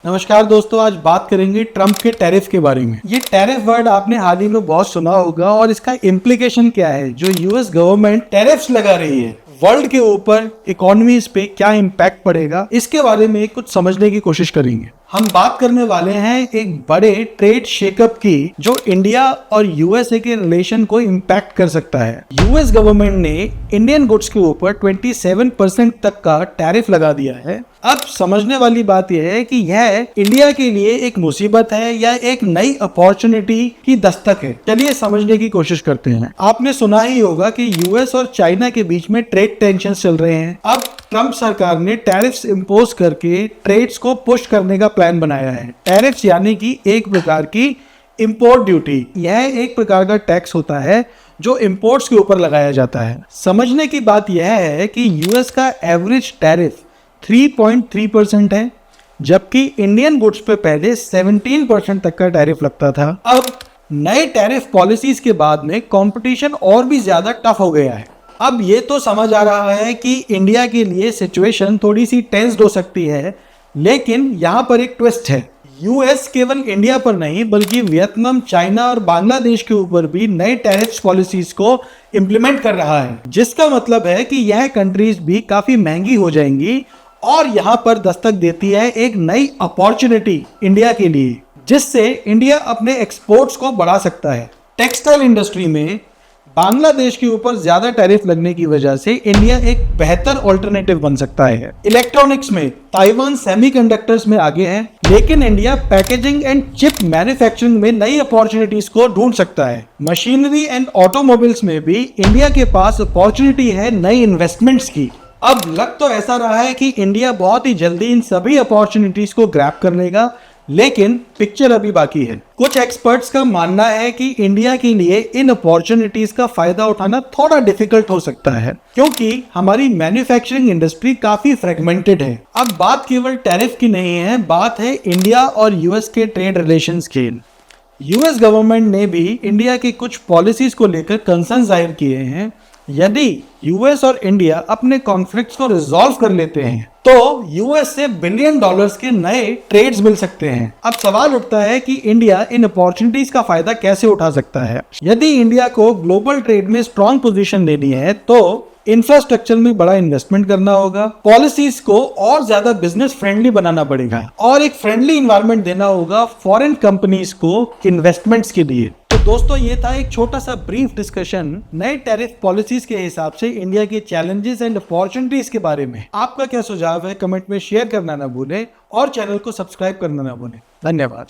नमस्कार दोस्तों, आज बात करेंगे ट्रम्प के टैरिफ के बारे में। ये टैरिफ वर्ड आपने हाल ही में बहुत सुना होगा और इसका इम्प्लीकेशन क्या है। जो यूएस गवर्नमेंट टैरिफ्स लगा रही है वर्ल्ड के ऊपर, इकोनॉमीज पे क्या इम्पैक्ट पड़ेगा, इसके बारे में कुछ समझने की कोशिश करेंगे। हम बात करने वाले हैं एक बड़े ट्रेड शेकअप की जो इंडिया और यूएसए के रिलेशन को इम्पैक्ट कर सकता है। यूएस गवर्नमेंट ने इंडियन गुड्स के ऊपर 27% तक का टैरिफ लगा दिया है। अब समझने वाली बात यह है कि यह इंडिया के लिए एक मुसीबत है या एक नई अपॉर्चुनिटी की दस्तक है। चलिए समझने की कोशिश करते हैं। आपने सुना ही होगा कि यूएस और चाइना के बीच में ट्रेड टेंशन चल रहे हैं। अब ट्रम्प सरकार ने टैरिफ्स इंपोज करके ट्रेड्स को पुश करने का प्लान बनाया है। टैरिफ्स यानी कि एक प्रकार की इंपोर्ट ड्यूटी। यह एक प्रकार का टैक्स होता है जो इंपोर्ट्स के ऊपर लगाया जाता है। समझने की बात यह है कि यूएस का एवरेज टैरिफ 3.3% है, जबकि इंडियन गुड्स पे पहले 17% तक का टैरिफ लगता था। अब नए टैरिफ पॉलिसीज के बाद में कंपटीशन और भी ज्यादा टफ हो गया है। अब ये तो समझ आ रहा है कि इंडिया के लिए सिचुएशन थोड़ी सी टेंस्ड हो सकती है, लेकिन यहाँ पर एक ट्विस्ट है। यूएस केवल इंडिया पर नहीं बल्कि वियतनाम, चाइना और बांग्लादेश के ऊपर भी नए टैरिफ पॉलिसीज को इम्प्लीमेंट कर रहा है, जिसका मतलब है कि यह कंट्रीज भी काफी महंगी हो जाएंगी और यहाँ पर दस्तक देती है एक नई अपॉर्चुनिटी इंडिया के लिए, जिससे इंडिया अपने एक्सपोर्ट्स को बढ़ा सकता है। टेक्सटाइल इंडस्ट्री में बांग्लादेश के ऊपर ज्यादा टैरिफ लगने की वजह से इंडिया एक बेहतर ऑल्टरनेटिव बन सकता है। इलेक्ट्रॉनिक्स में ताइवान सेमीकंडक्टर्स में आगे है, लेकिन India packaging and chip manufacturing में नई अपॉर्चुनिटीज को ढूंढ सकता है। मशीनरी एंड ऑटोमोबाइल्स में भी इंडिया के पास अपॉर्चुनिटी है नई इन्वेस्टमेंट्स की। अब लग तो ऐसा रहा है कि इंडिया बहुत ही जल्दी इन सभी अपॉर्चुनिटीज को ग्रैब कर लेगा, लेकिन पिक्चर अभी बाकी है। कुछ एक्सपर्ट्स का मानना है कि इंडिया के लिए इन अपॉर्चुनिटीज का फायदा उठाना थोड़ा डिफिकल्ट हो सकता है, क्योंकि हमारी मैन्युफैक्चरिंग इंडस्ट्री काफी फ्रेगमेंटेड है। अब बात केवल टैरिफ की नहीं है, बात है इंडिया और यूएस के ट्रेड रिलेशंस की। यूएस गवर्नमेंट ने भी इंडिया की कुछ पॉलिसीज को लेकर कंसर्न जाहिर किए हैं। यदि यूएस और इंडिया अपने कॉन्फ्लिक्ट्स को रिजॉल्व कर लेते हैं तो यूएस से $बिलियन के नए ट्रेड्स मिल सकते हैं। अब सवाल उठता है कि इंडिया इन अपॉर्चुनिटीज का फायदा कैसे उठा सकता है। यदि इंडिया को ग्लोबल ट्रेड में स्ट्रॉन्ग पोजीशन लेनी है तो इंफ्रास्ट्रक्चर में बड़ा इन्वेस्टमेंट करना होगा, पॉलिसीज को और ज्यादा बिजनेस फ्रेंडली बनाना पड़ेगा और एक फ्रेंडली इन्वायरमेंट देना होगा फॉरेन कंपनीज को इन्वेस्टमेंट्स के लिए। तो दोस्तों, ये था एक छोटा सा ब्रीफ डिस्कशन नए टैरिफ पॉलिसीज के हिसाब से इंडिया के चैलेंजेस एंड अपॉर्चुनिटीज के बारे में। आपका क्या सुझाव है कमेंट में शेयर करना ना भूलें और चैनल को सब्सक्राइब करना ना भूलें। धन्यवाद।